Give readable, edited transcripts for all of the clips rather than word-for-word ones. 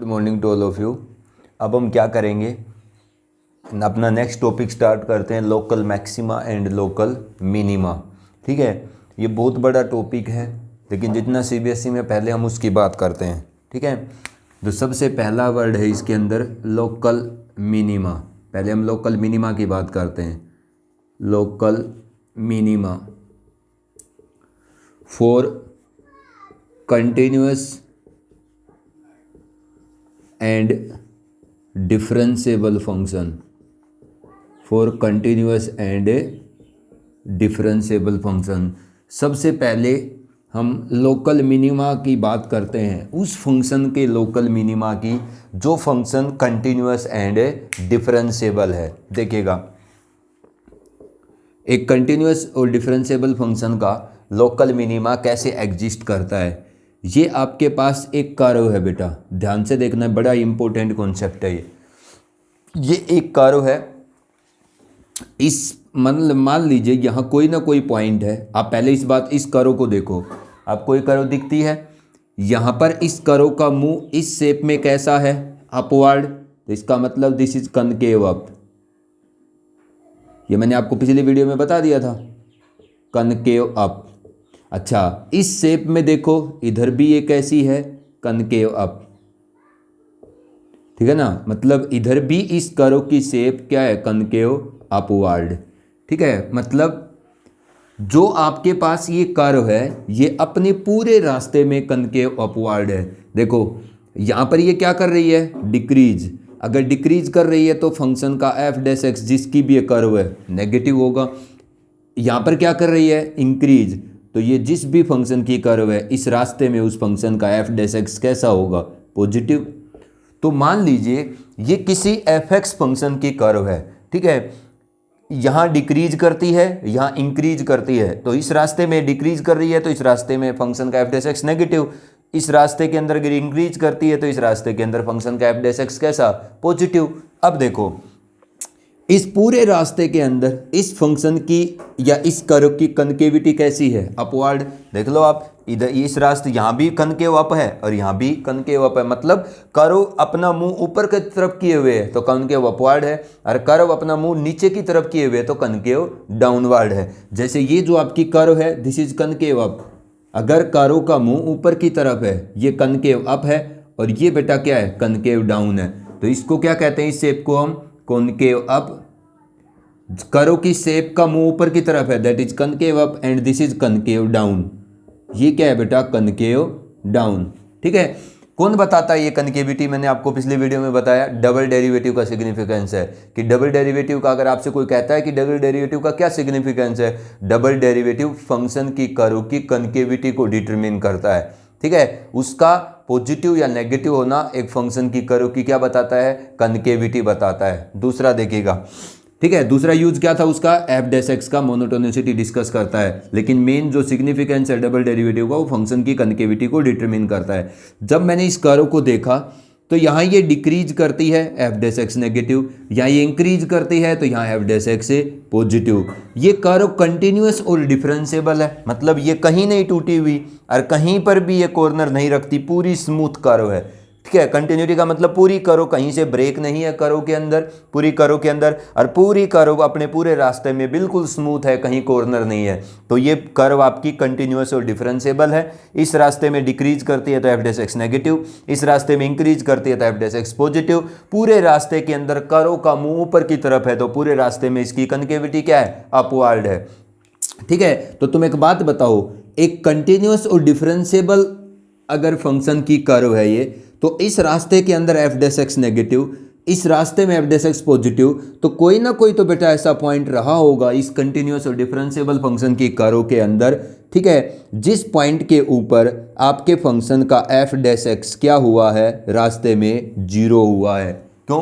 Good morning to all of you. अब हम क्या करेंगे, अपना नेक्स्ट टॉपिक स्टार्ट करते हैं, local maxima and local minima. ठीक है, ये बहुत बड़ा टॉपिक है, लेकिन जितना सीबीएसई में पहले हम उसकी बात करते हैं। ठीक है, तो सबसे पहला वर्ड है इसके अंदर लोकल मिनिमा। पहले हम लोकल मिनिमा की बात करते हैं। Local minima for continuous and differentiable function, for continuous and differentiable function. सबसे पहले हम लोकल मिनिमा की बात करते हैं, उस फंक्शन के लोकल मिनिमा की जो फंक्शन कंटिन्यूअस एंड डिफरेंशिएबल है। देखिएगा, एक कंटिन्यूअस और डिफरेंशिएबल फंक्शन का लोकल मिनिमा कैसे एग्जिस्ट करता है। ये आपके पास एक कर्व है बेटा, ध्यान से देखना, बड़ा इंपॉर्टेंट कॉन्सेप्ट है ये एक कर्व है। इस मान लीजिए यहाँ कोई ना कोई पॉइंट है। आप पहले इस कर्व को देखो, आपको एक कर्व दिखती है, यहाँ पर इस कर्व का मुंह इस शेप में कैसा है, अपवर्ड, तो इसका मतलब दिस इज कनकेव अप। ये मैंने आपको पिछली वीडियो में बता दिया था, कनकेव अप। अच्छा, इस शेप में देखो, इधर भी ये कैसी है, कनकेव अप। ठीक है ना, मतलब इधर भी इस कर्व की शेप क्या है, कनकेव अपवर्ड। ठीक है, मतलब जो आपके पास ये कर्व है ये अपने पूरे रास्ते में कनकेव अपवर्ड है। देखो यहाँ पर ये क्या कर रही है, डिक्रीज। अगर डिक्रीज कर रही है तो फंक्शन का एफ डैश एक्स, जिसकी भी ये कर्व है, नेगेटिव होगा। यहाँ पर क्या कर रही है, इंक्रीज, तो ये जिस भी फंक्शन की कर्व है इस रास्ते में उस फंक्शन का एफ डैश एक्स कैसा होगा, पॉजिटिव। तो मान लीजिए ये किसी एफ एक्स फंक्शन की कर्व है। ठीक है, यहाँ डिक्रीज करती है, यहाँ इंक्रीज करती है, तो इस रास्ते में डिक्रीज कर रही है तो इस रास्ते में फंक्शन का एफ डैश एक्स नेगेटिव। इस रास्ते के अंदर अगर इंक्रीज करती है तो इस रास्ते के अंदर फंक्शन का एफ डैश एक्स कैसा, पॉजिटिव। अब देखो, इस पूरे रास्ते के अंदर इस फंक्शन की या इस कर्व की कनकेविटी कैसी है, अपवर्ड। देख लो आप, इधर इस रास्ते यहाँ भी कनकेव अप है और यहाँ भी कनकेव अप है, मतलब कर्व अपना मुंह ऊपर की तरफ किए हुए है तो कनकेव अपवर्ड है, और कर्व अपना मुंह नीचे की तरफ किए हुए तो कनकेव डाउनवर्ड है। जैसे ये जो आपकी कर्व है, दिस इज कनकेव अप। अगर कर्व का मुंह ऊपर की तरफ है, ये कनकेव अप है, और ये बेटा क्या है, कनकेव डाउन है। तो इसको क्या कहते हैं, इस शेप को हम कॉनकेव अप। कर्व की शेप का मुंह ऊपर की तरफ है, that is concave up, and this is concave down. ये क्या है बेटा, कनकेव डाउन। ठीक है, कौन बताता है ये कनकेविटी, मैंने आपको पिछली वीडियो में बताया, डबल डेरिवेटिव का सिग्निफिकेंस है कि डबल डेरिवेटिव का, अगर आपसे कोई कहता है कि डबल डेरिवेटिव का क्या सिग्निफिकेंस है, डबल डेरिवेटिव फंक्शन की कर्व की कनकेविटी को डिटरमिन करता है। ठीक है, उसका पॉजिटिव या नेगेटिव होना एक फंक्शन की कर्व की क्या बताता है, कनकेविटी बताता है। दूसरा देखिएगा, ठीक है, दूसरा यूज क्या था उसका, एफ डैश एक्स का मोनोटोनिसिटी डिस्कस करता है, लेकिन मेन जो सिग्निफिकेंस है डबल डेरिवेटिव का वो फंक्शन की कनकेविटी को डिटरमिन करता है। जब मैंने इस कर्व को देखा तो यहाँ ये डिक्रीज करती है, एफ डैश एक्स नेगेटिव, यहाँ ये इंक्रीज करती है तो यहाँ एफ डैश एक्स पॉजिटिव। ये कर्व कंटिन्यूअस और डिफरेंशिएबल है, मतलब ये कहीं नहीं टूटी हुई और कहीं पर भी ये कॉर्नर नहीं रखती, पूरी स्मूथ कर्व है। ठीक है, कंटिन्यूटी का मतलब पूरी कर्व कहीं से ब्रेक नहीं है कर्व के अंदर, पूरी कर्व के अंदर, और पूरी कर्व अपने पूरे रास्ते में बिल्कुल स्मूथ है, कहीं कॉर्नर नहीं है। तो ये कर्व आपकी कंटिन्यूअस और डिफरेंशिएबल है। इस रास्ते में डिक्रीज करती है तो एफ डैश एक्स नेगेटिव, इस रास्ते में इंक्रीज करती है तो एफ डैश एक्स पॉजिटिव। पूरे रास्ते के अंदर कर्व का मुंह ऊपर की तरफ है तो पूरे रास्ते में इसकी कनकेविटी क्या है, अपवर्ड है। ठीक है, तो तुम एक बात बताओ, एक कंटिन्यूअस और डिफरेंशिएबल अगर फंक्शन की कर्व है ये, तो इस रास्ते के अंदर एफ डैश एक्स नेगेटिव, इस रास्ते में एफ डैश एक्स पॉजिटिव, तो कोई ना कोई तो बेटा ऐसा पॉइंट रहा होगा इस कंटिन्यूअस और डिफरेंशिएबल फंक्शन की कर्व के अंदर। ठीक है, जिस पॉइंट के ऊपर आपके फंक्शन का एफ डैश एक्स क्या हुआ है, रास्ते में जीरो हुआ है। क्यों,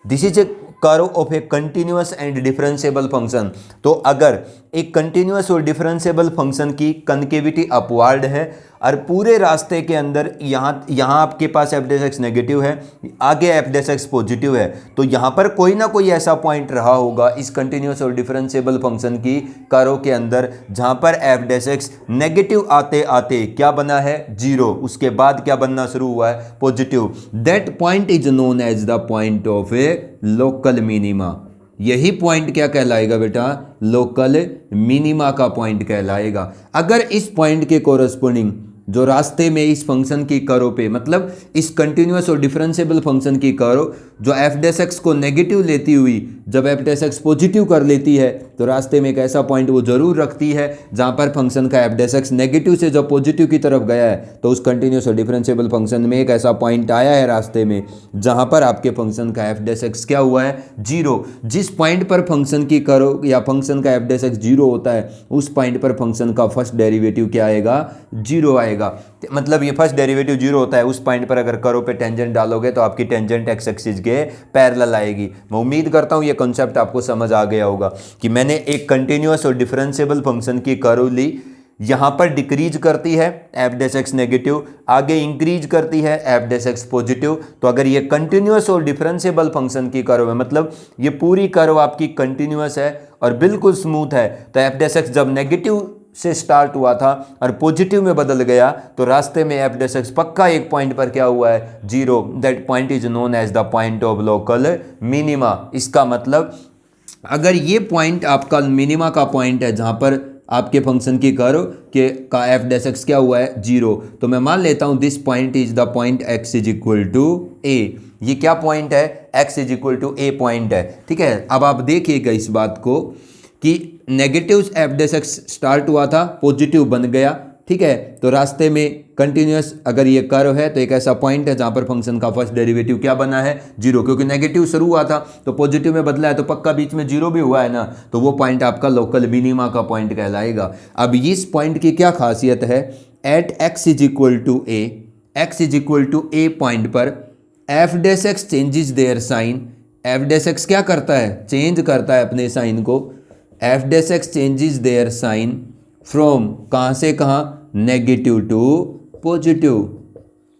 this is A curve of A continuous and differentiable function. तो अगर एक कंटिन्यूअस और डिफरेंशिएबल फंक्शन की कनकेविटी अपवार्ड है और पूरे रास्ते के अंदर यहाँ आपके पास एफ डैश एक्स नेगेटिव है, आगे एफ डैश एक्स पॉजिटिव है, तो यहाँ पर कोई ना कोई ऐसा पॉइंट रहा होगा इस कंटिन्यूअस और डिफरेंशिएबल फंक्शन की कर्व के अंदर जहाँ पर एफ डैश एक्स नेगेटिव आते आते क्या बना है, जीरो, उसके बाद क्या बनना शुरू हुआ है, positive. That point is known as the point of a local minima. यही पॉइंट क्या कहलाएगा बेटा, लोकल मिनिमा का पॉइंट कहलाएगा। अगर इस पॉइंट के कोरस्पोंडिंग जो रास्ते में इस फंक्शन की कर्व पे, मतलब इस कंटिन्यूअस और डिफरेंशिएबल फंक्शन की कर्व जो एफ डैश एक्स को नेगेटिव लेती हुई जब एफ डैश एक्स पॉजिटिव कर लेती है, तो रास्ते में एक ऐसा पॉइंट वो जरूर रखती है जहां पर फंक्शन का एफ डैश एक्स नेगेटिव से जब पॉजिटिव की तरफ गया है, तो उस कंटिन्यूअस और डिफरेंशिएबल फंक्शन में एक ऐसा पॉइंट आया है रास्ते में जहां पर आपके फंक्शन का एफ डैश एक्स क्या हुआ है, जीरो। जिस पॉइंट पर फंक्शन की कर्व या फंक्शन का एफ डैश एक्स जीरो होता है, उस पॉइंट पर फंक्शन का फर्स्ट डेरिवेटिव क्या आएगा, जीरो आएगा। मतलब ये फर्स्ट डेरिवेटिव जीरो होता है, उस पॉइंट पर अगर कर्व पे टेंजेंट डालोगे तो आपकी टेंजेंट एक्स एक्सिस के पैरेलल आएगी। मैं उम्मीद करता हूं ये कॉन्सेप्ट आपको समझ आ गया होगा कि मैंने एक कंटिन्यूअस और डिफरेंशिएबल फंक्शन की कर्व ली, यहां पर डिक्रीज करती है एफ डैश एक्स नेगेटिव, आगे इंक्रीज करती है एफ डैश एक्स पॉजिटिव। तो अगर ये कंटिन्यूअस और डिफरेंशिएबल फंक्शन की कर्व है, मतलब ये पूरी कर्व आपकी कंटिन्यूअस है और बिल्कुल स्मूथ है, तो एफ डैश एक्स जब नेगेटिव से स्टार्ट हुआ था और पॉजिटिव में बदल गया, तो रास्ते में एफ डैश एक्स पक्का एक पॉइंट पर क्या हुआ है, zero. That point is known as the point of local minima. इसका मतलब अगर ये पॉइंट आपका मिनिमा का पॉइंट है जहां पर आपके फंक्शन की कर्व के का एफ डैश एक्स क्या हुआ है, जीरो, तो मैं मान लेता हूं this point is the point X is equal to A. ये क्या पॉइंट है, X is equal to A point है, ठीक है। अब आप देखिएगा इस बात को कि negative F dash x start हुआ था, पॉजिटिव बन गया, ठीक है। तो रास्ते में कंटिन्यूअस अगर ये कर्व है तो एक ऐसा पॉइंट है जहां पर फंक्शन का फर्स्ट डेरिवेटिव क्या बना है, जीरो, क्योंकि नेगेटिव शुरू हुआ था तो पॉजिटिव में बदला है, तो पक्का बीच में जीरो भी हुआ है ना, तो वो पॉइंट आपका लोकल मिनिमा का पॉइंट कहलाएगा। अब इस पॉइंट की क्या खासियत है, at x is equal to A, X is equal to A point पर F dash x changes their sign. F dash x क्या करता है, चेंज करता है अपने साइन को। F dash x changes their sign from कहां से कहां, नेगेटिव टू पॉजिटिव,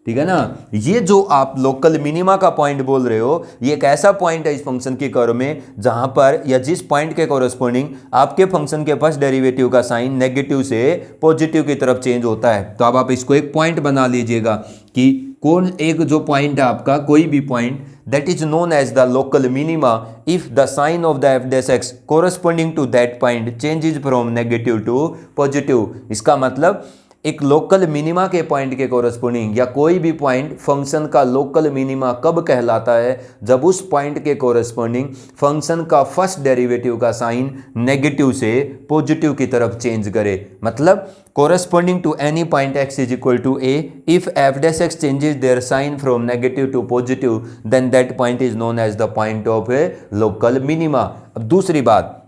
ठीक है ना। ये जो आप लोकल मिनिमा का पॉइंट बोल रहे हो, ये एक ऐसा पॉइंट है इस फंक्शन के कर्व में जहां पर या जिस पॉइंट के कोरस्पोंडिंग आपके फंक्शन के फर्स्ट डेरिवेटिव का साइन नेगेटिव से पॉजिटिव की तरफ चेंज होता है। तो अब आप इसको एक पॉइंट बना लीजिएगा कि कौन एक जो पॉइंट है आपका, कोई भी point that is known as the local minima if the sign of the f dash x corresponding to that point changes from negative to positive। इसका मतलब एक लोकल मिनिमा के पॉइंट के कोरस्पोंडिंग या कोई भी पॉइंट फंक्शन का local minima कब कहलाता है, जब उस पॉइंट के कोरस्पोंडिंग फंक्शन का फर्स्ट डेरिवेटिव का साइन नेगेटिव से पॉजिटिव की तरफ चेंज करे। मतलब corresponding to any point x is equal to a, if f dash x changes their sign from negative to positive, then that point is known as the point of a local minima। अब दूसरी बात,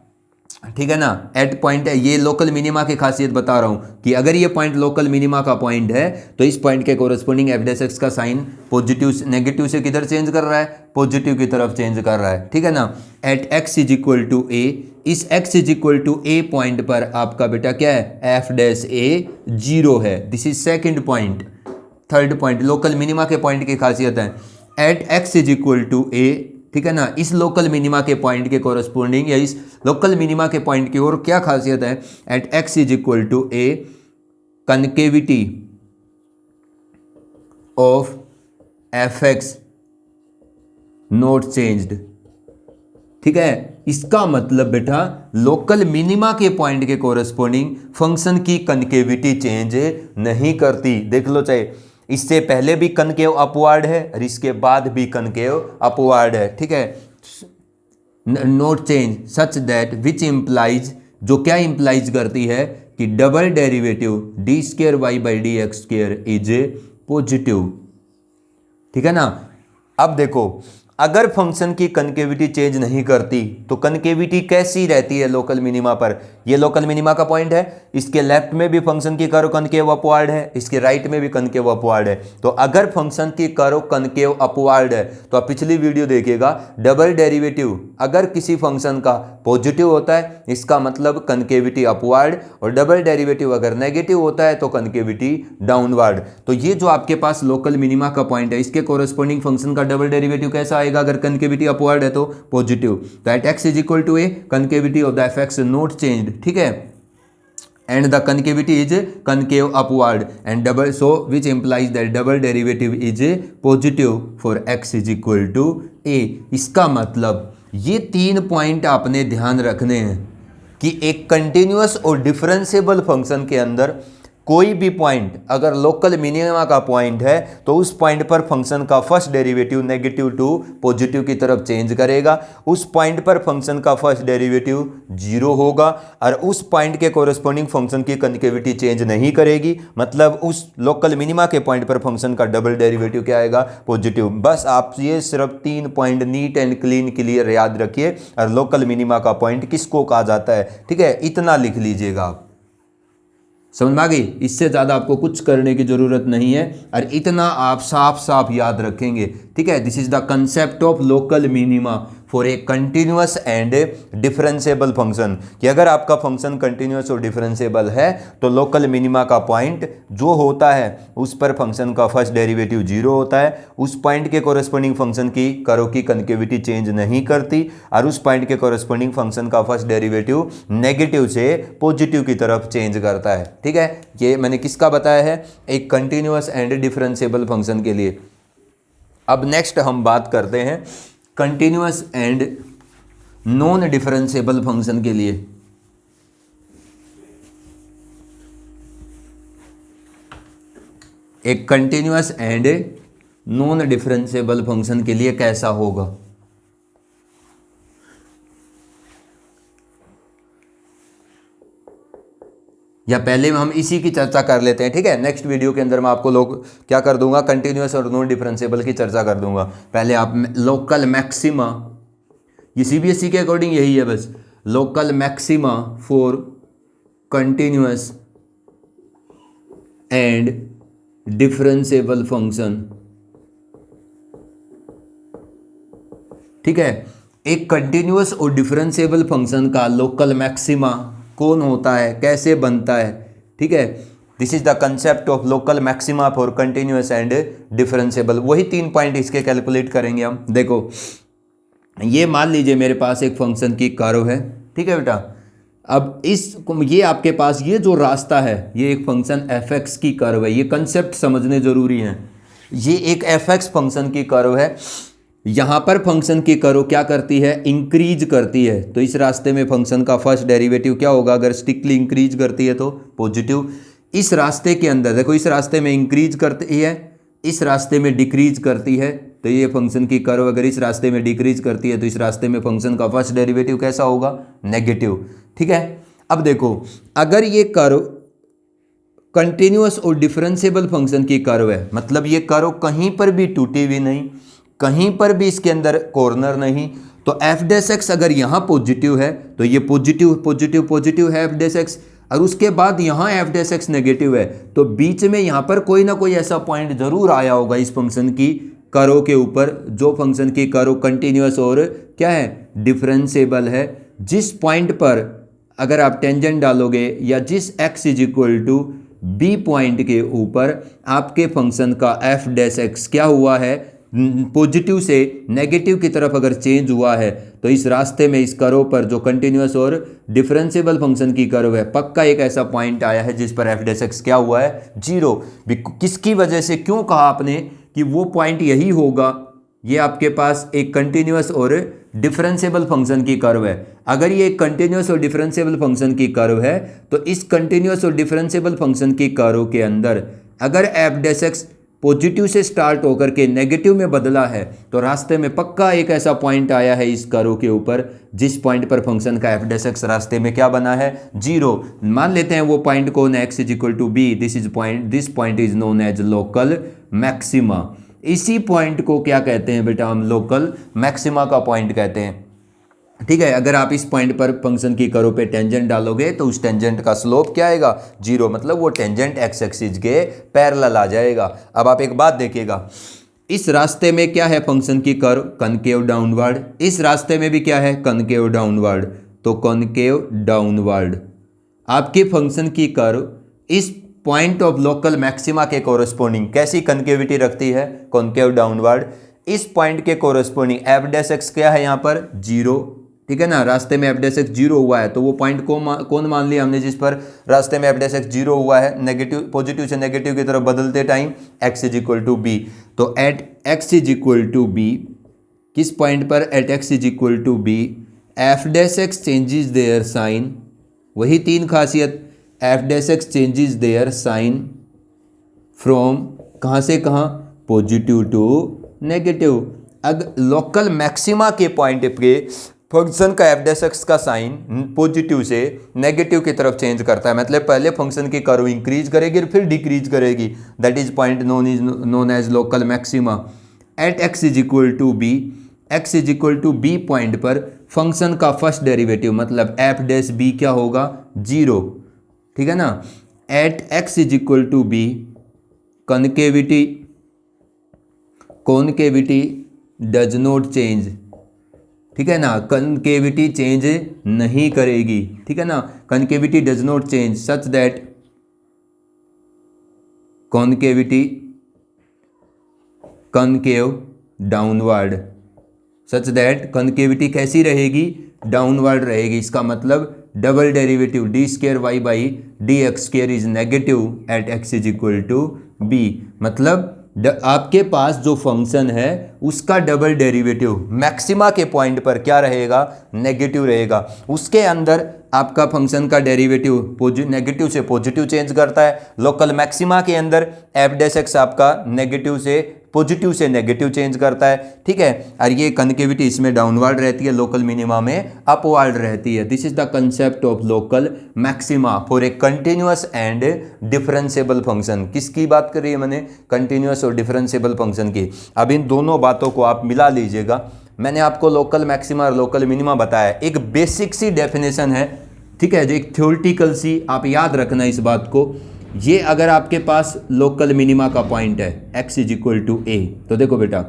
ठीक है ना, eight point है, ये local minima की खासियत बता रहा हूं कि अगर ये पॉइंट लोकल मिनिमा का पॉइंट है तो इस पॉइंट के कोरस्पोंडिंग एफ डैश एक्स का साइन पॉजिटिव नेगेटिव से किधर चेंज कर रहा है, पॉजिटिव की तरफ चेंज कर रहा है, ठीक है ना। At x is equal to A, इस X is equal to A point पर आपका बेटा क्या है, एफ डैश ए जीरो है। This is second point. Third point local minima के पॉइंट की खासियत है, at x is equal to A, ठीक है ना। इस लोकल मिनिमा के पॉइंट के कोरस्पोंडिंग या इस लोकल मिनिमा के पॉइंट की और क्या खासियत है, at x is equal to a concavity of f x not changed, ठीक है। इसका मतलब बेटा लोकल मिनिमा के पॉइंट के कोरस्पोंडिंग फंक्शन की कनकेविटी चेंज नहीं करती। देख लो, चाहे इससे पहले भी कनकेव अपवार्ड है और इसके बाद भी कनकेव अपवार्ड है, ठीक है। Not change such that which implies, जो क्या इंप्लाइज करती है कि double derivative d square y by d x square is positive, ठीक है ना। अब देखो, अगर फंक्शन की कनकेविटी चेंज नहीं करती तो कनकेविटी कैसी रहती है लोकल मिनिमा पर, ये लोकल मिनिमा का पॉइंट है, इसके लेफ्ट में भी फंक्शन की कर्व कनकेव अपवार्ड है, इसके राइट में भी कनकेव अपवार्ड है। तो अगर फंक्शन की कर्व कनकेव अपवार्ड है तो आप पिछली वीडियो देखिएगा, डबल डेरिवेटिव अगर किसी फंक्शन का पॉजिटिव होता है इसका मतलब कनकेविटी अपवार्ड, और डबल डेरिवेटिव अगर नेगेटिव होता है तो कनकेविटी डाउनवर्ड। तो ये जो आपके पास लोकल मिनिमा का पॉइंट है इसके कोरस्पोंडिंग फंक्शन का डबल डेरिवेटिव कैसा आएगा अगर कनकेविटी अपवार्ड है तो पॉजिटिव। तो at x is equal to a concavity of the f x not changed, ठीक है, and the concavity is concave upward and double, so which implies that double derivative is positive for x is equal to a। इसका मतलब ये 3 point आपने ध्यान रखने हैं कि एक कंटिन्यूअस और डिफरेंशिएबल फंक्शन के अंदर कोई भी पॉइंट अगर लोकल मिनिमा का पॉइंट है तो उस पॉइंट पर फंक्शन का first derivative negative to positive की तरफ चेंज करेगा, उस पॉइंट पर फंक्शन का फर्स्ट डेरिवेटिव 0 होगा और उस पॉइंट के कोरस्पोंडिंग फंक्शन की कनकेविटी चेंज नहीं करेगी, मतलब उस लोकल मिनिमा के पॉइंट पर फंक्शन का डबल डेरिवेटिव क्या आएगा पॉजिटिव। बस आप ये सिर्फ 3 point NEET and clean clear याद रखिए, और लोकल मिनिमा का पॉइंट किसको कहा जाता है, ठीक है, इतना लिख लीजिएगा आप। समझ में आ गई? इससे ज़्यादा आपको कुछ करने की ज़रूरत नहीं है और इतना आप साफ साफ याद रखेंगे, ठीक है। This is the concept of local minima for a continuous and differentiable function, कि अगर आपका फंक्शन कंटिन्यूअस और डिफरेंशिएबल है तो लोकल मिनिमा का पॉइंट जो होता है उस पर फंक्शन का फर्स्ट डेरिवेटिव 0 होता है, उस पॉइंट के कोरस्पोंडिंग फंक्शन की कर्व की कनकेविटी चेंज नहीं करती और उस पॉइंट के कोरस्पोंडिंग फंक्शन का फर्स्ट डेरिवेटिव नेगेटिव से पॉजिटिव की तरफ चेंज करता है, ठीक है। ये मैंने किसका बताया है, एक कंटिन्यूअस एंड डिफरेंशिएबल फंक्शन के लिए। अब नेक्स्ट हम बात करते हैं continuous and non differentiable function के लिए। एक continuous and non differentiable function के लिए कैसा होगा। या पहले हम इसी की चर्चा कर लेते हैं, ठीक है। नेक्स्ट वीडियो के अंदर मैं आपको क्या कर दूंगा, कंटिन्यूअस और नॉन डिफरेंशिएबल की चर्चा कर दूंगा। पहले आप लोकल मैक्सिमा, ये सीबीएसई के अकॉर्डिंग यही है बस, local maxima for continuous and differentiable function, ठीक है। एक कंटिन्यूअस और डिफरेंशिएबल फंक्शन का लोकल मैक्सिमा कौन होता है, कैसे बनता है, ठीक है। This is the concept of local maxima for continuous and differentiable. वही 3 पॉइंट इसके कैलकुलेट करेंगे हम। देखो ये मान लीजिए मेरे पास एक फंक्शन की कर्व है, ठीक है बेटा। अब ये आपके पास ये जो रास्ता है ये एक फंक्शन एफ एक्स की कर्व है, ये कंसेप्ट समझने जरूरी है। ये एक एफ एक्स फंक्शन की कर्व है, यहाँ पर फंक्शन की कर्व क्या करती है, इंक्रीज करती है। तो इस रास्ते में फंक्शन का फर्स्ट डेरिवेटिव क्या होगा, अगर स्ट्रिक्टली इंक्रीज करती है तो पॉजिटिव। इस रास्ते के अंदर देखो, इस रास्ते में इंक्रीज करती है, इस रास्ते में डिक्रीज करती है, तो ये फंक्शन की कर्व अगर इस रास्ते में डिक्रीज करती है तो इस रास्ते में फंक्शन का फर्स्ट डेरिवेटिव कैसा होगा, नेगेटिव, ठीक है। अब देखो अगर ये कर्व कंटिन्यूअस और डिफरेंशिएबल फंक्शन की कर्व है, मतलब ये कर्व कहीं पर भी टूटी हुई नहीं, कहीं पर भी इसके अंदर कॉर्नर नहीं, तो एफ डैश एक्स अगर यहाँ पॉजिटिव है तो ये पॉजिटिव पॉजिटिव पॉजिटिव है एफ डैश एक्स, और उसके बाद यहाँ एफ डैश एक्स नेगेटिव है, तो बीच में यहाँ पर कोई ना कोई ऐसा पॉइंट जरूर आया होगा इस फंक्शन की कर्व के ऊपर, जो फंक्शन की कर्व कंटिन्यूअस और क्या है, डिफरेंशिएबल है, जिस पॉइंट पर अगर आप टेंजेंट डालोगे या जिस x is equal to b point के ऊपर आपके फंक्शन का एफ डैश एक्स क्या हुआ है, पॉजिटिव से नेगेटिव की तरफ अगर चेंज हुआ है, तो इस रास्ते में इस कर्व पर जो कंटिन्यूअस और डिफरेंशिएबल फंक्शन की कर्व है, पक्का एक ऐसा पॉइंट आया है जिस पर एफ डैश एक्स क्या हुआ है, 0। किसकी वजह से, क्यों कहा आपने कि वो पॉइंट यही होगा, ये आपके पास एक कंटिन्यूअस और डिफरेंशिएबल फंक्शन की कर्व है। अगर ये एक कंटिन्यूअस और डिफरेंशिएबल फंक्शन की कर्व है तो इस कंटिन्यूअस और डिफरेंशिएबल फंक्शन की कर्व के अंदर अगर एफ डैश एक्स पॉजिटिव से स्टार्ट होकर के नेगेटिव में बदला है तो रास्ते में पक्का एक ऐसा पॉइंट आया है इस कर्व के ऊपर जिस पॉइंट पर फंक्शन का एफ डैश एक्स रास्ते में क्या बना है, 0। मान लेते हैं वो पॉइंट को x is equal to b, this point is known as local maxima. इसी पॉइंट को क्या कहते हैं बेटा हम, लोकल मैक्सिमा का पॉइंट कहते हैं। ठीक है। अगर आप इस पॉइंट पर फंक्शन की कर्व पे टेंजेंट डालोगे तो उस टेंजेंट का स्लोप क्या आएगा, 0, मतलब वो टेंजेंट एक्स एक्सिस के पैरेलल आ जाएगा। अब आप एक बात देखिएगा, इस रास्ते में क्या है फंक्शन की कर्व, कनकेव डाउनवर्ड, इस रास्ते में भी क्या है, कनकेव डाउनवर्ड, तो कनकेव डाउनवर्ड आपके फंक्शन की कर्व इस पॉइंट ऑफ लोकल मैक्सिमा के कोरस्पोंडिंग कैसी कनकेविटी रखती है, कॉनकेव डाउनवर्ड। इस पॉइंट के कोरस्पोंडिंग एफ डैश एक्स क्या है यहाँ पर, 0, ठीक है ना। रास्ते में एफ डैश एक्स 0 हुआ है तो वो पॉइंट कौन मान लिया हमने जिस पर रास्ते में एफ डैश एक्स 0 हुआ है, नेगेटिव, पॉजिटिव से नेगेटिव की तरफ बदलते time X is equal to B. तो at x is equal to B, किस पॉइंट पर, at x is equal to B, F dash x changes their sign, वही तीन खासियत, F dash x changes their sign from कहाँ से कहाँ, positive to negative. अगर लोकल मैक्सिमा के पॉइंट पे फंक्शन का एफ डैश एक्स का साइन पॉजिटिव से नेगेटिव की तरफ चेंज करता है, मतलब पहले फंक्शन की कर्व इंक्रीज करेगी फिर डिक्रीज करेगी, that is point known as local maxima. At x is equal to b, x is equal to b point पर फंक्शन का फर्स्ट डेरिवेटिव मतलब एफ डैश बी क्या होगा, 0, ठीक है ना। At x is equal to b concavity does not change, ठीक है ना, कनकेविटी चेंज नहीं करेगी, ठीक है ना। Concavity does not change such that concavity concave downward, such that concavity कैसी रहेगी, डाउनवर्ड रहेगी। इसका मतलब double derivative d square y by d x square is negative at x is equal to b, मतलब आपके पास जो फंक्शन है उसका डबल डेरिवेटिव मैक्सिमा के पॉइंट पर क्या रहेगा, नेगेटिव रहेगा। उसके अंदर आपका फंक्शन का डेरिवेटिव नेगेटिव से पॉजिटिव चेंज करता है, लोकल मैक्सिमा के अंदर एफ डैश एक्स आपका नेगेटिव से पॉजिटिव से नेगेटिव चेंज करता है, ठीक है। और ये कनकेविटी इसमें डाउनवर्ड रहती है, लोकल मिनिमा में अपवर्ड रहती है। This is the concept of local maxima for a continuous and differentiable function. किसकी बात कर रही है मैंने, कंटिन्यूअस और डिफरेंशिएबल फंक्शन की। अब इन दोनों बातों को आप मिला लीजिएगा। मैंने आपको लोकल मैक्सिमा और लोकल मिनिमा बताया, एक बेसिक सी डेफिनेशन है, ठीक है, जो एक थ्योरेटिकल सी, आप याद रखना इस बात को। ये अगर आपके पास लोकल मिनिमा का पॉइंट है x इज इक्वल टू ए, तो देखो बेटा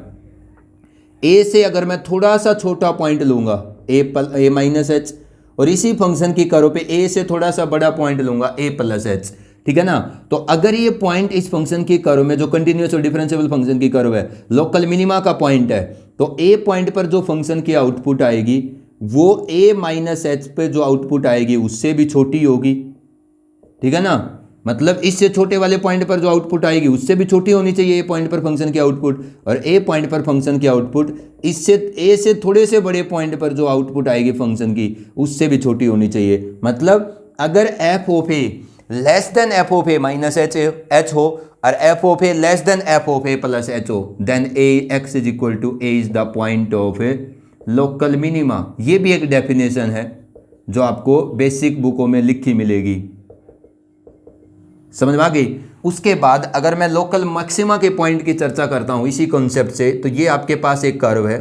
a से अगर मैं थोड़ा सा छोटा पॉइंट लूंगा a माइनस एच, और इसी फंक्शन की कर्व पे a से थोड़ा सा बड़ा पॉइंट लूंगा a प्लस एच, ठीक है ना। तो अगर ये पॉइंट इस फंक्शन की कर्व में जो कंटिन्यूअस और डिफरेंशिएबल फंक्शन की कर्व है लोकल मिनिमा का पॉइंट है, तो a पॉइंट पर जो फंक्शन की आउटपुट आएगी वो a माइनस एच पे जो आउटपुट आएगी उससे भी छोटी होगी, ठीक है ना। मतलब इससे छोटे वाले पॉइंट पर जो आउटपुट आएगी उससे भी छोटी होनी चाहिए ए पॉइंट पर फंक्शन की आउटपुट, और ए पॉइंट पर फंक्शन की आउटपुट इससे ए से थोड़े से बड़े पॉइंट पर जो आउटपुट आएगी फंक्शन की उससे भी छोटी होनी चाहिए। मतलब अगर F of A less than F of A minus H हो और F of A less than F of A plus H हो, then a X is equal to A is the point of a local minima. ये भी एक definition है जो आपको basic बुकों में लिखी मिलेगी, समझ में आ गई। उसके बाद अगर मैं लोकल मैक्सिमा के पॉइंट की चर्चा करता हूं इसी कॉन्सेप्ट से, तो ये आपके पास एक कर्व है,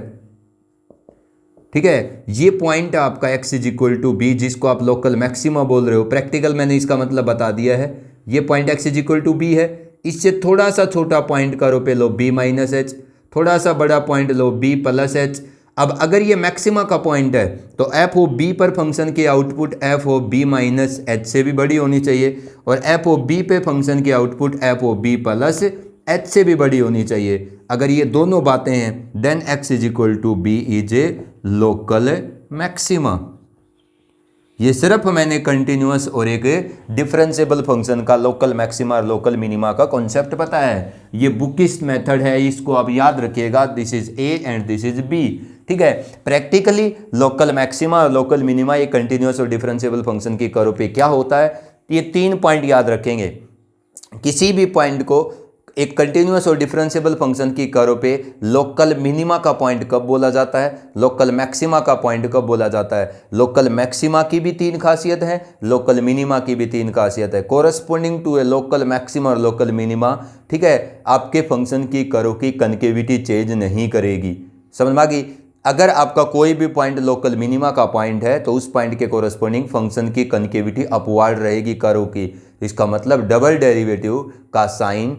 ठीक है। ये पॉइंट आपका x is equal to b, जिसको आप लोकल मैक्सिमा बोल रहे हो। प्रैक्टिकल मैंने इसका मतलब बता दिया है। ये point x is equal to b है, इससे थोड़ा सा छोटा पॉइंट कर्व पे लो b माइनस एच, थोड़ा सा बड़ा पॉइंट लो b प्लस एच। अब अगर ये मैक्सिमा का पॉइंट है तो एफ ओ बी पर फंक्शन की output f of b minus h से भी बड़ी होनी चाहिए, और एफ ओ बी पे फंक्शन की output f of b plus h से भी बड़ी होनी चाहिए। अगर ये दोनों बातें हैं then x is equal to b is a local maxima. ये सिर्फ मैंने कंटिन्यूअस और एक डिफरेंशिएबल फंक्शन का लोकल मैक्सिमा और लोकल मिनिमा का कॉन्सेप्ट बताया है। ये बुकिस्ट मेथड है, इसको आप याद रखिएगा। This is a and this is b, ठीक है। प्रैक्टिकली लोकल मैक्सिमा और लोकल मिनिमा ये कंटिन्यूअस और डिफरेंशिएबल फंक्शन की कर्व पे क्या होता है, ये 3 पॉइंट याद रखेंगे। किसी भी पॉइंट को एक कंटिन्यूअस और डिफरेंशिएबल फंक्शन की कर्व पे लोकल मिनिमा का पॉइंट कब बोला जाता है, लोकल मैक्सिमा का पॉइंट कब बोला जाता है। लोकल मैक्सिमा की भी 3 खासियत है, लोकल मिनिमा की भी 3 खासियत है। Corresponding to a local maxima और लोकल मिनिमा, ठीक है, आपके फंक्शन की कर्व की कनकेविटी चेंज नहीं करेगी, समझ में आ गई। अगर आपका कोई भी पॉइंट लोकल मिनिमा का पॉइंट है तो उस पॉइंट के कोरस्पोंडिंग फंक्शन की कनकेविटी अपवार्ड रहेगी कर्व की। इसका मतलब डबल डेरिवेटिव का साइन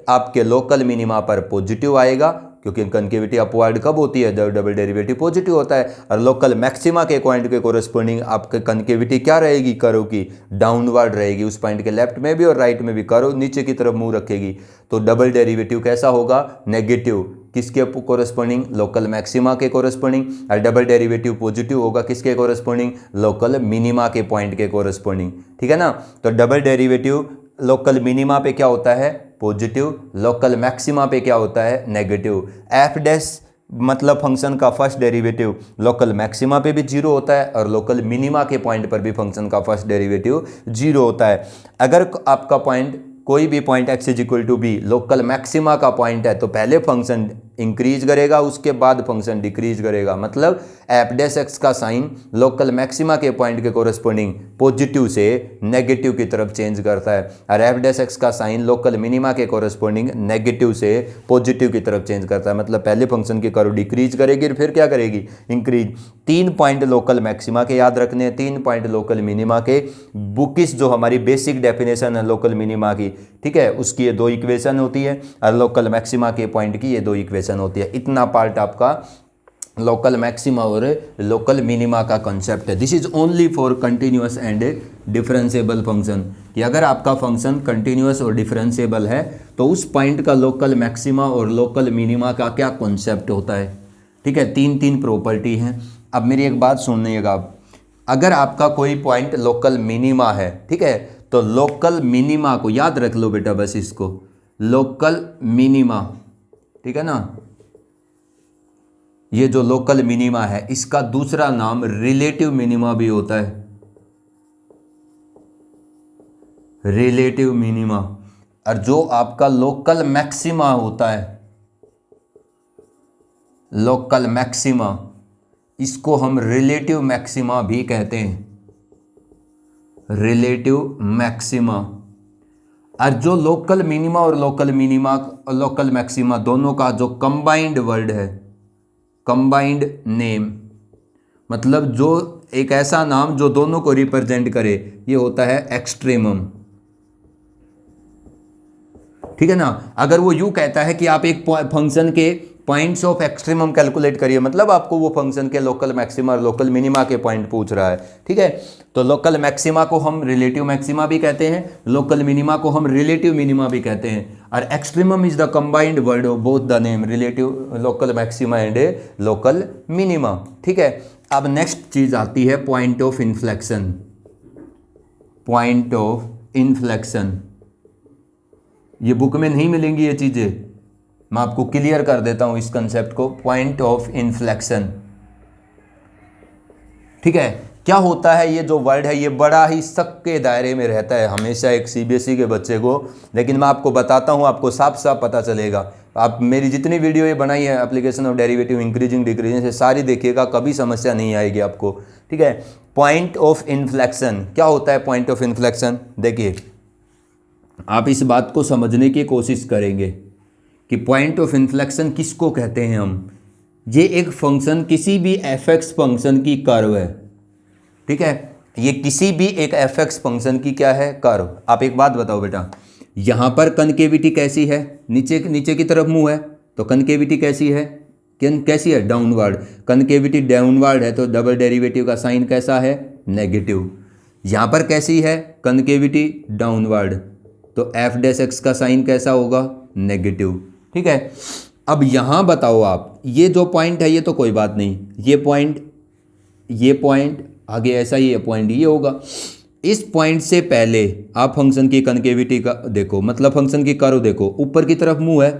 आपके लोकल मिनिमा पर पॉजिटिव आएगा, क्योंकि कनकेविटी अपवार्ड कब होती है, जब डबल डेरिवेटिव पॉजिटिव होता है। और लोकल मैक्सिमा के पॉइंट के कोरस्पोंडिंग आपके कनकेविटी क्या रहेगी, कर्व की डाउनवर्ड रहेगी। उस पॉइंट के लेफ्ट में भी और राइट में भी कर्व नीचे की तरफ मुंह रखेगी। तो डबल डेरिवेटिव कैसा होगा, नेगेटिव। किसके कोरस्पोंडिंग, लोकल मैक्सिमा के कोरस्पोंडिंग। और डबल डेरिवेटिव पॉजिटिव होगा किसके कोरस्पोंडिंग, लोकल मिनिमा के पॉइंट के कोरस्पोंडिंग। ठीक है ना। तो डबल डेरिवेटिव लोकल मिनिमा पे क्या होता है, पॉजिटिव। लोकल मैक्सिमा पे क्या होता है, नेगेटिव। एफ डैश मतलब फंक्शन का फर्स्ट डेरिवेटिव लोकल मैक्सिमा पे भी जीरो होता है और लोकल मिनिमा के पॉइंट पर भी फंक्शन का फर्स्ट डेरिवेटिव जीरो होता है। अगर आपका पॉइंट कोई भी point x is equal to b local maxima का पॉइंट है तो पहले फंक्शन इंक्रीज करेगा, उसके बाद फंक्शन डिक्रीज करेगा। मतलब एफ डैश एक्स का साइन लोकल मैक्सिमा के पॉइंट के कोरस्पोंडिंग पॉजिटिव से नेगेटिव की तरफ चेंज करता है, और एफ डैश एक्स का साइन लोकल मिनिमा के कोरस्पोंडिंग नेगेटिव से पॉजिटिव की तरफ चेंज करता है। मतलब पहले फंक्शन की कर्व डिक्रीज करेगी फिर क्या करेगी, इंक्रीज। 3 पॉइंट लोकल मैक्सिमा के याद रखने हैं, 3 पॉइंट लोकल मिनिमा के। बुकिस जो हमारी बेसिक डेफिनेशन है लोकल मिनिमा की, ठीक है, उसकी ये 2 इक्वेशन होती है और लोकल मैक्सिमा के पॉइंट की ये 2 इक्वेशन होती है। इतना पार्ट आपका लोकल मैक्सिमा और लोकल मिनिमा का कॉन्सेप्ट है। This is only for continuous and differentiable function, कि अगर आपका फंक्शन कंटिन्यूअस और डिफरेंशिएबल है तो उस पॉइंट का लोकल मैक्सिमा और लोकल मिनिमा का क्या कॉन्सेप्ट होता है। ठीक है, 3 प्रॉपर्टी हैं। अब मेरी एक बात सुनिएगा, अगर आपका कोई पॉइंट लोकल मिनिमा है, ठीक है, तो लोकल मिनिमा को याद रख लो बेटा, बस इसको लोकल मिनिमा, ठीक है ना। ये जो लोकल मिनिमा है इसका दूसरा नाम रिलेटिव मिनिमा भी होता है, रिलेटिव मिनिमा। और जो आपका लोकल मैक्सिमा होता है, लोकल मैक्सिमा, इसको हम रिलेटिव मैक्सिमा भी कहते हैं, रिलेटिव मैक्सिमा। और जो लोकल मिनिमा और लोकल मैक्सिमा दोनों का जो कंबाइंड वर्ड है, कंबाइंड नेम, मतलब जो एक ऐसा नाम जो दोनों को रिप्रेजेंट करे, ये होता है एक्सट्रीमम। ठीक है ना। अगर वो यूं कहता है कि आप एक फंक्शन के पॉइंट्स ऑफ एक्सट्रीमम कैलकुलेट करिए, मतलब आपको वो फंक्शन के लोकल मैक्सिमा और लोकल मिनिमा के पॉइंट पूछ रहा है, ठीक है, तो लोकल मैक्सिमा को हम रिलेटिव मैक्सिमा भी कहते हैं, लोकल मिनिमा को हम रिलेटिव मिनिमा भी कहते हैं। और extremum is the combined word of both the name relative local maxima and local minima. ठीक है, अब नेक्स्ट चीज आती है point of inflection. Point of inflection, ये बुक में नहीं मिलेंगी ये चीजें, मैं आपको क्लियर कर देता हूं इस कंसेप्ट को। पॉइंट ऑफ इन्फ्लेक्शन, ठीक है, क्या होता है, ये जो वर्ड है ये बड़ा ही शक के दायरे में रहता है हमेशा एक सीबीएसई के बच्चे को, लेकिन मैं आपको बताता हूं, आपको साफ साफ पता चलेगा। आप मेरी जितनी वीडियो ये बनाई है application of derivative increasing decreasing से सारी देखिएगा, कभी समस्या नहीं आएगी आपको। ठीक है, पॉइंट ऑफ इन्फ्लेक्शन क्या होता है। पॉइंट ऑफ इन्फ्लेक्शन देखिए, आप इस बात को समझने की कोशिश करेंगे कि पॉइंट ऑफ इन्फ्लेक्शन किसको कहते हैं हम। ये एक फंक्शन, किसी भी एफ(x) फंक्शन की कर्व है, ठीक है, ये किसी भी एक एफ(x) फंक्शन की क्या है, कर्व। आप एक बात बताओ बेटा, यहाँ पर कनकेविटी कैसी है, नीचे की तरफ मुंह है, तो कनकेविटी कैसी है, कैसी है, डाउनवर्ड। कनकेविटी डाउनवर्ड है तो डबल डेरिवेटिव का साइन कैसा है, नेगेटिव। यहाँ पर कैसी है, कनकेविटी डाउनवर्ड, तो एफ डैश एक्स का साइन कैसा होगा, नेगेटिव। ठीक है, अब यहां बताओ आप, ये जो पॉइंट है ये तो कोई बात नहीं, ये पॉइंट आगे ऐसा ही है, पॉइंट ये होगा। इस पॉइंट से पहले आप फंक्शन की कनकेविटी का देखो, मतलब फंक्शन की कर्व देखो, ऊपर की तरफ मुंह है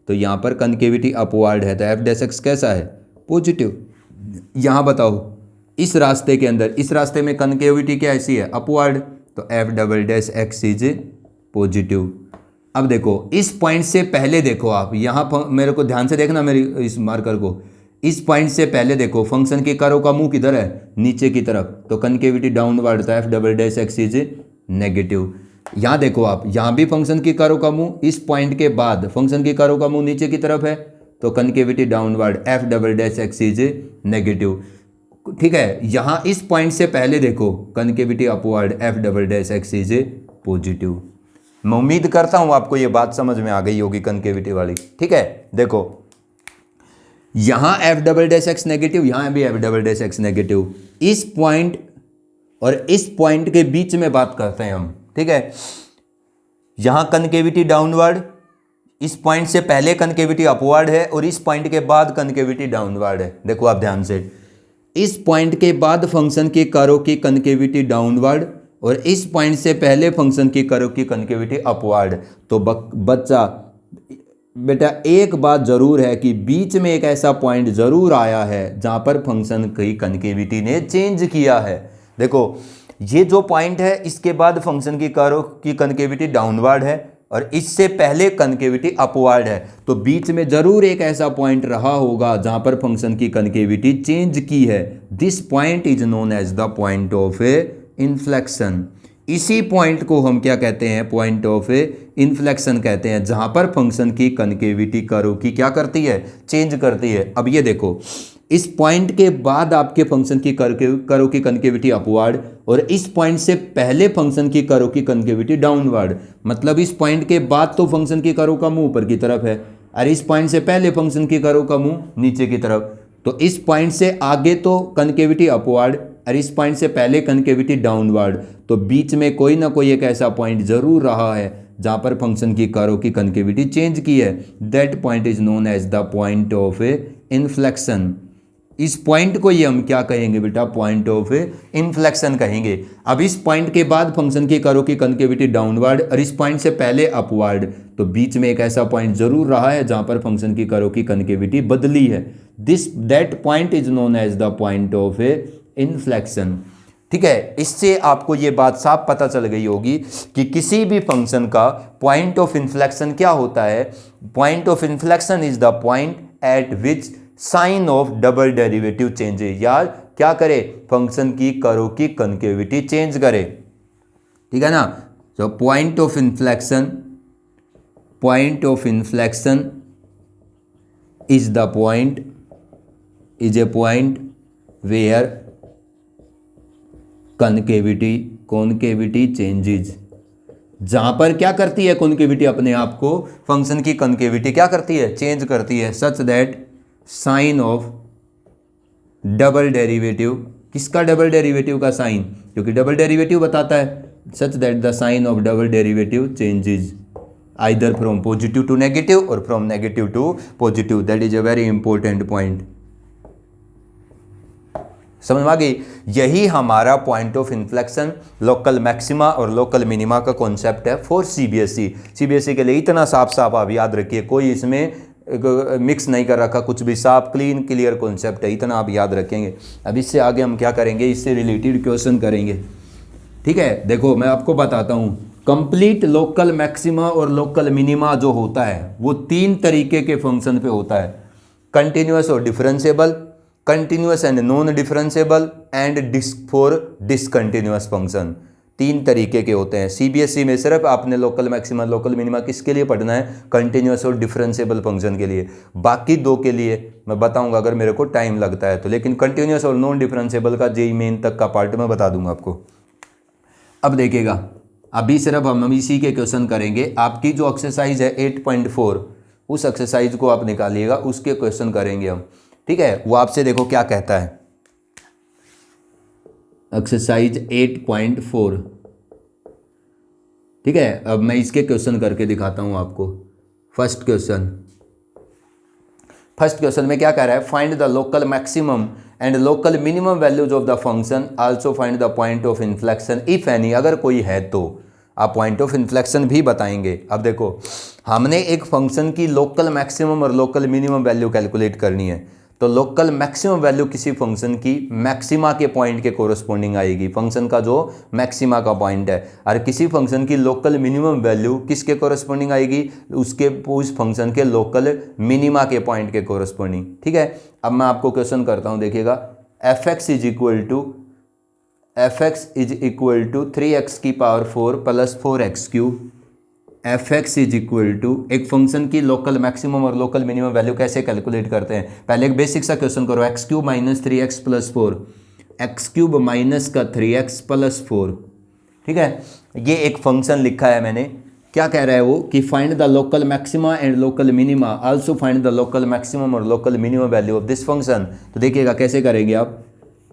तो यहां पर कनकेविटी अपवर्ड है, तो एफ डैश एक्स कैसा है, पॉजिटिव। यहां बताओ इस रास्ते के अंदर, इस रास्ते में कनकेविटी क्या ऐसी है, अपवर्ड, तो F double dash x is positive. अब देखो इस पॉइंट से पहले देखो आप, यहाँ मेरे को ध्यान से देखना, मेरी इस मार्कर को, इस पॉइंट से पहले देखो फंक्शन के कर्व का मुंह किधर है, नीचे की तरफ, तो कनकेविटी डाउनवर्ड, तो F double dash x is negative. यहाँ देखो आप, यहाँ भी फंक्शन की कर्व का मुंह, इस पॉइंट के बाद फंक्शन की कर्व का मुंह नीचे की तरफ है, तो concavity downward F double dash x is negative. ठीक है, यहाँ इस पॉइंट से पहले देखो concavity upward F double dash x is positive. मैं उम्मीद करता हूँ आपको ये बात समझ में आ गई होगी कनकेविटी वाली। ठीक है, देखो यहाँ F double dash x negative, यहाँ भी F double dash x negative. इस पॉइंट और इस पॉइंट के बीच में बात करते हैं हम। ठीक है, यहाँ कनकेविटी डाउनवर्ड, इस पॉइंट से पहले कनकेविटी अपवर्ड है और इस पॉइंट के बाद कनकेविटी डाउनवर्ड है। देखो आप ध्यान से, इस पॉइंट के बाद फंक्शन के कर्व की कनकेविटी डाउनवर्ड और इस पॉइंट से पहले फंक्शन की कर्व की कनकेविटी अपवर्ड। तो बच्चा बेटा एक बात जरूर है कि बीच में एक ऐसा पॉइंट जरूर आया है जहां पर फंक्शन की कनकेविटी ने चेंज किया है। देखो ये जो पॉइंट है इसके बाद फंक्शन की कर्व की कनकेविटी डाउनवर्ड है और इससे पहले कनकेविटी अपवर्ड है। तो बीच में जरूर एक ऐसा पॉइंट रहा होगा जहां पर फंक्शन की कनकेविटी चेंज की है। This point is known as the point of inflection. इसी पॉइंट को हम क्या कहते हैं, पॉइंट ऑफ इन्फ्लेक्शन कहते हैं, जहां पर फंक्शन की कनकेविटी कर्व की क्या करती है, चेंज करती है। अब ये देखो इस पॉइंट के बाद आपके फंक्शन की कर्व की कनकेविटी अपवर्ड और इस पॉइंट से पहले फंक्शन की कर्व की कनकेविटी डाउनवर्ड। मतलब इस पॉइंट के बाद तो फंक्शन की कर्व का मुंह ऊपर की तरफ है और इस पॉइंट से पहले फंक्शन की कर्व का मुंह नीचे की तरफ। तो इस पॉइंट से आगे तो कनकेविटी अपवर्ड और इस पॉइंट से पहले कनकेविटी डाउनवर्ड। तो बीच में कोई ना कोई एक ऐसा पॉइंट जरूर रहा है जहां पर फंक्शन की कर्व की कनकेविटी चेंज की है। That point is known as the point of inflection. इस पॉइंट को ये हम क्या कहेंगे बेटा, पॉइंट ऑफ इन्फ्लेक्शन कहेंगे। अब इस पॉइंट के बाद फंक्शन की कर्व की कनकेविटी डाउनवर्ड और इस पॉइंट से पहले अपवर्ड। तो बीच में एक ऐसा पॉइंट जरूर रहा है जहां पर फंक्शन की कर्व की कनकेविटी बदली है। That point is known as the point of inflection. ठीक है, इससे आपको ये बात साफ पता चल गई होगी कि किसी भी फंक्शन का पॉइंट ऑफ इन्फ्लेक्शन क्या होता है। Point of inflection is the point at which sign of double derivative changes, या क्या करे, फंक्शन की कर्व की कनकेविटी चेंज करे। ठीक है ना। तो point of inflection is the point, is a point where concavity changes. जहां पर क्या करती है कॉनकेविटी, अपने आप को फंक्शन की कॉनकेविटी क्या करती है, चेंज करती है। Such that sign of double derivative, किसका डबल डेरिवेटिव का साइन, क्योंकि डबल डेरिवेटिव बताता है। Such that the sign of double derivative changes either from positive to negative और from negative to positive. That is a very important point. समझ में आ गई। यही हमारा point of inflection, local maxima और लोकल मिनिमा का कॉन्सेप्ट है फॉर सीबीएसई। सीबीएसई के लिए इतना साफ साफ आप याद रखिए, कोई इसमें मिक्स नहीं कर रखा, कुछ भी साफ क्लीन क्लियर कॉन्सेप्ट है, इतना आप याद रखेंगे। अब इससे आगे हम क्या करेंगे, इससे रिलेटेड क्वेश्चन करेंगे। ठीक है, देखो मैं आपको बताता हूँ, कंप्लीट लोकल मैक्सिमा और लोकल मिनिमा जो होता है वो तीन तरीके के फंक्शन पे होता है, कंटिन्यूअस और differentiable, continuous and non differentiable and for discontinuous function. तीन तरीके के होते हैं। सीबीएसई में सिर्फ आपने लोकल मैक्सिमा लोकल मिनिमा किसके लिए पढ़ना है, कंटिन्यूअस और डिफरेंशिएबल फंक्शन के लिए। बाकी दो के लिए मैं बताऊंगा अगर मेरे को टाइम लगता है तो, लेकिन कंटिन्यूअस और नॉन डिफरेंशिएबल का जेई मेन तक का पार्ट मैं बता दूंगा आपको। अब देखिएगा, अभी सिर्फ हम इसी के क्वेश्चन करेंगे। आपकी जो एक्सरसाइज है 8.4 उस एक्सरसाइज को आप निकालिएगा, उसके क्वेश्चन करेंगे हम। ठीक है, वो आपसे देखो क्या कहता है, एक्सरसाइज 8.4। ठीक है, अब मैं इसके क्वेश्चन करके दिखाता हूं आपको। फर्स्ट क्वेश्चन में क्या कह रहा है, find the local maximum and local minimum values of the function, also find the point of inflection if any. अगर कोई है तो आप पॉइंट ऑफ इन्फ्लेक्शन भी बताएंगे। अब देखो, हमने एक फंक्शन की लोकल मैक्सिमम और लोकल मिनिमम वैल्यू कैलकुलेट करनी है। तो लोकल मैक्सिमम वैल्यू किसी फंक्शन की मैक्सिमा के पॉइंट के कोरस्पोंडिंग आएगी, फंक्शन का जो मैक्सिमा का पॉइंट है, और किसी फंक्शन की लोकल मिनिमम वैल्यू किसके कोरस्पोंडिंग आएगी, उस फंक्शन के लोकल मिनिमा के पॉइंट के कोरस्पोंडिंग। ठीक है, अब मैं आपको क्वेश्चन करता हूं, देखिएगा। fx is equal to 3x की power 4 plus 4x cube f x is equal to, एक फंक्शन की लोकल मैक्सिमम और लोकल मिनिमम वैल्यू कैसे कैलकुलेट करते हैं। पहले एक बेसिक सा क्वेश्चन करो, x cube minus 3x plus 4, x cube minus का 3x प्लस 4, ठीक है। ये एक फंक्शन लिखा है मैंने, क्या कह रहा है वो कि find the local maxima and local minima, also find the local maximum और local minimum value of this function. तो देखिएगा कैसे करेंगे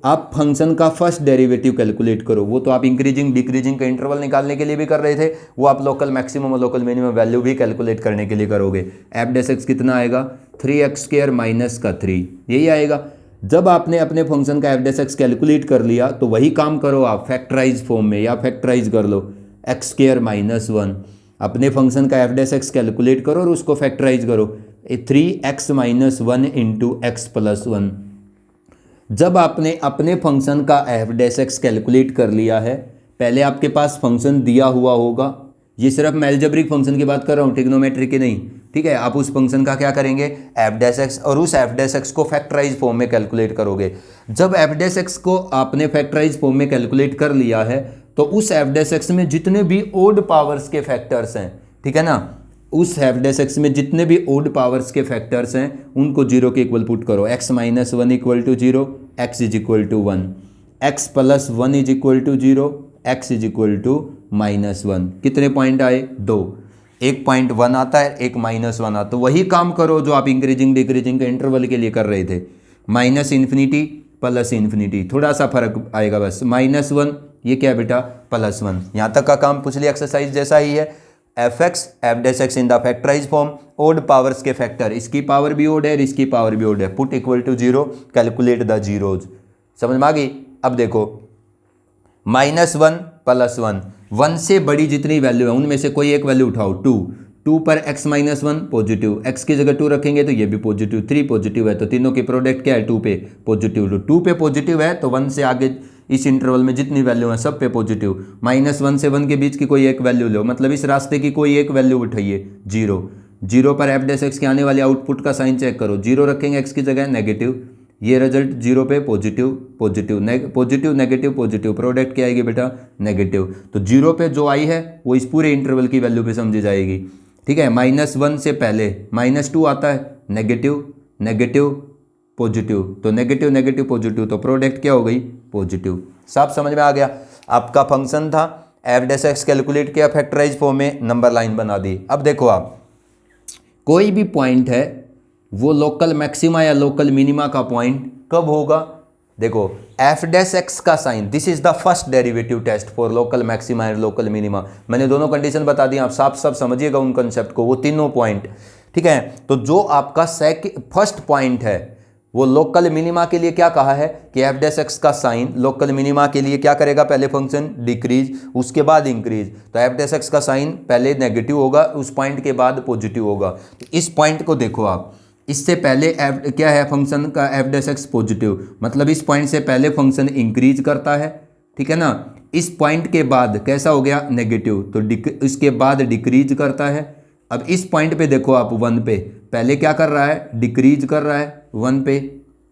आप फंक्शन का फर्स्ट डेरिवेटिव कैलकुलेट करो, वो तो आप इंक्रीजिंग डिक्रीजिंग का इंटरवल निकालने के लिए भी कर रहे थे, वो आप लोकल मैक्सिमम और लोकल मिनिमम वैल्यू भी कैलकुलेट करने के लिए करोगे। एफ डैश एक्स कितना आएगा, 3x² माइनस का 3, यही आएगा। जब आपने अपने फंक्शन का एफ डैश एक्स कैलकुलेट कर लिया तो वही काम करो आप फैक्टराइज फॉर्म में, या फैक्टराइज कर लो x² माइनस 1, अपने फंक्शन का एफ डैश एक्स कैलकुलेट करो और उसको फैक्टराइज करो, 3x minus 1 into x plus 1। जब आपने अपने फंक्शन का एफ डैश एक्स कैलकुलेट कर लिया है, पहले आपके पास फंक्शन दिया हुआ होगा, ये सिर्फ मैं अलजेब्रिक फंक्शन की बात कर रहा हूँ, ट्रिग्नोमेट्रिक की नहीं, ठीक है। आप उस फंक्शन का क्या करेंगे, एफ डैश एक्स, और उस एफ डैश एक्स को फैक्टराइज फॉर्म में कैलकुलेट करोगे। जब एफ डैश एक्स को आपने फैक्टराइज फॉर्म में कैलकुलेट कर लिया है तो उस एफ डैश एक्स में जितने भी ओड पावर्स के फैक्टर्स हैं, ठीक है ना, उस एफ डैश एक्स में जितने भी ओड पावर्स के फैक्टर्स हैं उनको जीरो के इक्वल पुट करो। x minus 1 equal to 0, x is equal to 1, x plus 1 is equal to 0, x is equal to minus 1। कितने पॉइंट आए, 2, एक पॉइंट 1 आता है, एक माइनस 1 आता है। तो वही काम करो जो आप इंक्रीजिंग डिक्रीजिंग के इंटरवल के लिए कर रहे थे, माइनस इन्फिनिटी प्लस इन्फिनिटी, थोड़ा सा फर्क आएगा बस, माइनस 1 ये क्या बेटा प्लस 1। यहाँ तक का काम पूछ लिया, एक्सरसाइज जैसा ही है। F x f dash x in the factorize form, odd powers के फैक्टर, इसकी पावर भी ओड है और इसकी पावर भी ओड है, put equal to 0, calculate the zeros. समझ में आ गई। अब देखो माइनस 1 प्लस 1, 1 से बड़ी जितनी वैल्यू है उनमें से कोई एक वैल्यू उठाओ, 2 पर x माइनस 1 पॉजिटिव, x की जगह 2 रखेंगे तो ये भी पॉजिटिव, 3 पॉजिटिव है, तो तीनों की प्रोडक्ट क्या है, 2 पे पॉजिटिव। तो 2 पे पॉजिटिव है तो 1 से आगे इस इंटरवल में जितनी वैल्यू है सब पे पॉजिटिव। माइनस 1 से 1 के बीच की कोई एक वैल्यू लो, मतलब इस रास्ते की कोई एक वैल्यू उठाइए, 0 पर एफ डैश एक्स के आने वाले आउटपुट का साइन चेक करो, 0 रखेंगे x की जगह नेगेटिव, ये रिजल्ट 0 पे positive positive positive negative positive, product क्या आएगी बेटा नेगेटिव। तो 0 पे जो आई है वो इस पूरे इंटरवल की वैल्यू पे समझी जाएगी, ठीक है। माइनस 1 से पहले माइनस 2 आता है, नेगेटिव नेगेटिव पॉजिटिव, तो नेगेटिव नेगेटिव पॉजिटिव, तो प्रोडक्ट क्या हो गई पॉजिटिव। साफ समझ में आ गया। आपका फंक्शन था एफ डैश एक्स कैलकुलेट किया फैक्टराइज फॉर्म में, नंबर लाइन बना दी। अब देखो आप कोई भी पॉइंट है वो लोकल मैक्सिमा या लोकल मिनिमा का पॉइंट कब होगा, देखो एफ डैश एक्स का sign, this is the first derivative test for local maxima and local minima. मैंने दोनों कंडीशन बता दी, आप साफ साफ समझिएगा उन कंसेप्ट को, वो तीनों पॉइंट, ठीक है। तो जो आपका फर्स्ट पॉइंट है वो लोकल मिनिमा के लिए क्या कहा है कि एफ डैश एक्स का साइन लोकल मिनिमा के लिए क्या करेगा, पहले फंक्शन डिक्रीज उसके बाद इंक्रीज, तो एफ डैश एक्स का साइन पहले नेगेटिव होगा उस पॉइंट के बाद पॉजिटिव होगा। तो इस पॉइंट को देखो आप, इससे पहले क्या है फंक्शन का एफ डैश एक्स पॉजिटिव, मतलब इस पॉइंट से पहले फंक्शन इंक्रीज करता है, ठीक है ना। इस पॉइंट के बाद कैसा हो गया नेगेटिव, तो इसके बाद डिक्रीज करता है। अब इस पॉइंट पे देखो आप 1 पे पहले क्या कर रहा है, डिक्रीज कर रहा है 1 पे,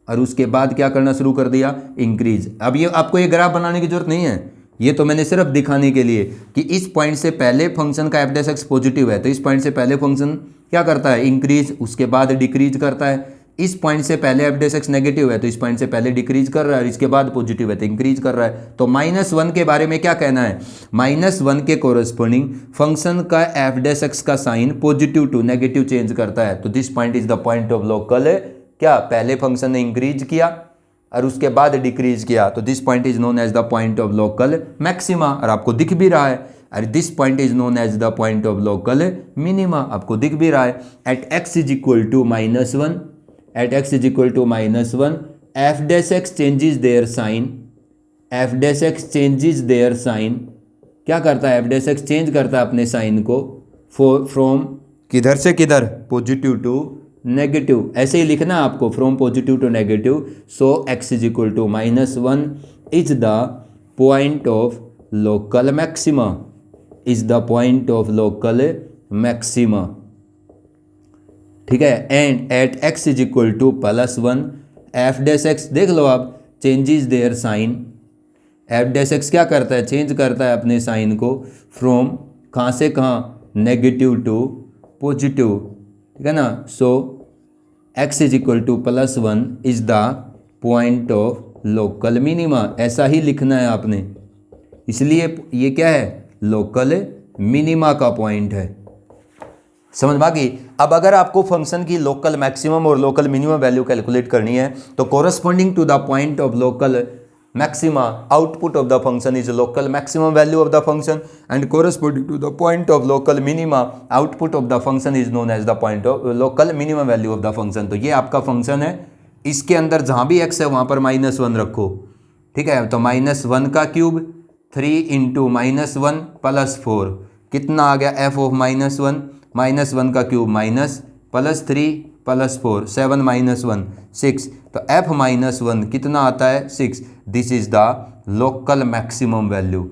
और उसके बाद क्या करना शुरू कर दिया, इंक्रीज। अब ये आपको ये ग्राफ बनाने की जरूरत नहीं है, ये तो मैंने सिर्फ दिखाने के लिए कि इस पॉइंट से पहले फंक्शन का एफ डैश एक्स पॉजिटिव है, तो इस पॉइंट से पहले फंक्शन क्या करता है, इंक्रीज, उसके बाद डिक्रीज करता है। इस पॉइंट से पहले एफ डैश एक्स नेगेटिव है तो इस पॉइंट से पहले डिक्रीज कर रहा है, और इसके बाद पॉजिटिव है तो इंक्रीज कर रहा है। तो -1 के बारे में क्या कहना है, -1 के कोरस्पोंडिंग फंक्शन का एफ डैश एक्स का sign positive to negative change करता है। तो this point is the point of local, क्या पहले फंक्शन ने इंक्रीज किया और उसके बाद डिक्रीज किया, तो this point is known as the point of local maxima, और आपको दिख भी रहा है। और this point is known as the point of local minima, आपको दिख भी रहा है। At x is equal to -1, at x is equal to -1, f dash x changes their sign, F dash x changes their sign, क्या करता है F dash x change करता है अपने साइन को फ्रॉम किधर से किधर, पॉजिटिव टू नेगेटिव, ऐसे ही लिखना आपको from positive to negative. So x is equal to -1 is the point of local maxima, is the point of local maxima, ठीक है। And at x is equal to +1, f dash x देख लो आप changes their sign, F dash x क्या करता है, change करता है अपने साइन को फ्रॉम कहाँ से कहाँ, नेगेटिव टू पॉजिटिव, ठीक है ना। So x is equal to +1 is the point of local minima, ऐसा ही लिखना है आपने, इसलिए ये क्या है, लोकल मिनिमा का पॉइंट है। समझ में आ गई। अब अगर आपको फंक्शन की लोकल मैक्सिमम और लोकल मिनिमम वैल्यू कैलकुलेट करनी है तो corresponding to the point of local maxima output of the function is local maximum value of the function and corresponding to the point of local minima output of the function is known as the point of local minimum value of the function. तो ये आपका function है, इसके अंदर जहां भी x है वहां पर -1 रखो, ठीक है। तो -1 का क्यूब 3 इंटू -1 + 4 कितना आ गया, f ऑफ -1, -1 का क्यूब माइनस +3 + 4 7 -1 6, तो f -1 कितना आता है 6। This is the local maximum value.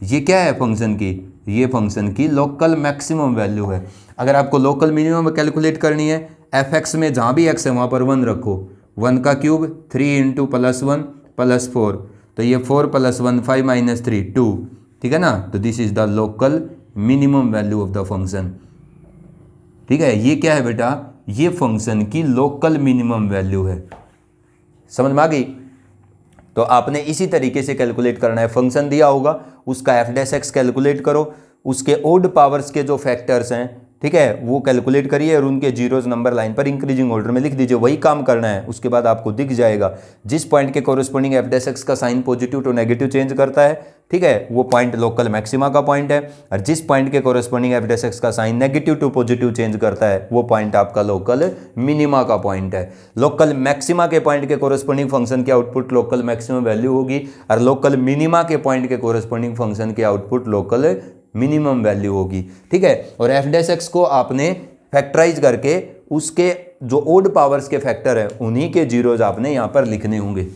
ये क्या है फंक्शन की, ये फंक्शन की लोकल मैक्सिमम वैल्यू है। अगर आपको लोकल मिनिमम कैलकुलेट करनी है, f(x) में जहाँ भी x है वहाँ पर 1 रखो, 1 का क्यूब 3 इंटू +1 + 4, तो ये 4 + 1 5 - 3 2, ठीक है ना। तो this is the local minimum value of the function, ठीक है। ये क्या है बेटा, ये फंक्शन की लोकल मिनिमम वैल्यू है। समझ में आ गई। तो आपने इसी तरीके से कैलकुलेट करना है, फंक्शन दिया होगा उसका f' कैलकुलेट करो, उसके ओड पावर्स के जो फैक्टर्स हैं, ठीक है, वो कैलकुलेट करिए और उनके जीरोज नंबर लाइन पर इंक्रीजिंग ऑर्डर में लिख दीजिए, वही काम करना है। उसके बाद आपको दिख जाएगा जिस पॉइंट के कोरस्पॉन्डिंग f' का sign positive to negative change करता है, ठीक है, वो पॉइंट लोकल मैक्सिमा का पॉइंट है, और जिस पॉइंट के कोरस्पॉन्डिंग f' का sign negative to positive change करता है वो पॉइंट आपका लोकल मिनिमा का पॉइंट है। लोकल मैक्सिमा के पॉइंट के कोरस्पॉन्डिंग फंक्शन की आउटपुट लोकल मैक्सिमम वैल्यू होगी, और लोकल मिनिमा के पॉइंट के कोरस्पॉन्डिंग फंक्शन की आउटपुट लोकल मिनिमम वैल्यू होगी, ठीक है। और f' को आपने फैक्टराइज करके उसके जो ओड पावर्स के फैक्टर है उन्हीं के जीरोज आपने यहां पर लिखने होंगे।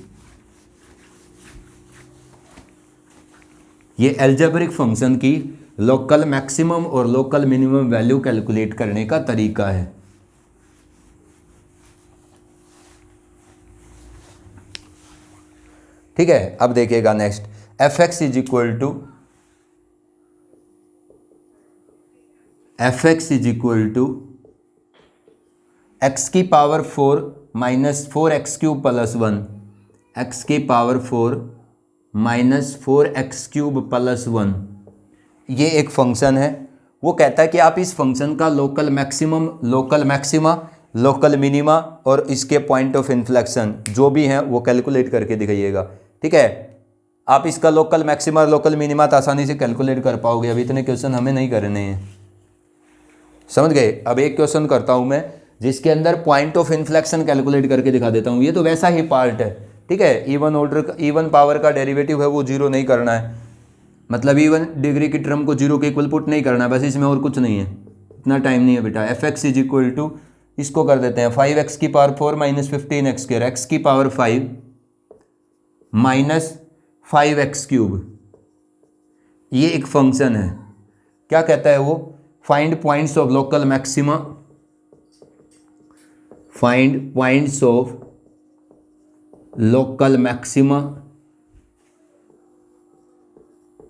ये एल्जेब्रिक फंक्शन की लोकल मैक्सिमम और लोकल मिनिमम वैल्यू कैलकुलेट करने का तरीका है। ठीक है, अब देखिएगा next, f(x) is equal to x की पावर 4 माइनस 4x³ + 1, x की पावर 4 माइनस 4x³ + 1, ये एक फंक्शन है। वो कहता है कि आप इस फंक्शन का local maximum, local maxima, local minima और इसके पॉइंट ऑफ इन्फ्लेक्शन जो भी हैं वो कैलकुलेट करके दिखाइएगा, ठीक है। आप इसका लोकल मैक्सिमा, लोकल मिनिमा तो आसानी से कैलकुलेट कर पाओगे, अभी इतने क्वेश्चन हमें नहीं करने हैं, समझ गए। अब एक क्वेश्चन करता हूं मैं जिसके अंदर पॉइंट ऑफ इन्फ्लेक्शन कैलकुलेट करके दिखा देता हूं। ये तो वैसा ही पार्ट है, ठीक है। इवन ऑर्डर, इवन पावर का डेरिवेटिव है वो जीरो नहीं करना है, मतलब इवन डिग्री की टर्म को जीरो के इक्वल पुट नहीं करना है, बस इसमें और कुछ नहीं है, इतना टाइम नहीं है बेटा। f(x) इज इक्वल टू, इसको कर देते हैं 5x की पावर 4 माइनस 15x², x की पावर 5 माइनस 5x³, ये एक फंक्शन है। क्या कहता है वो, find points of local maxima, find points of local maxima,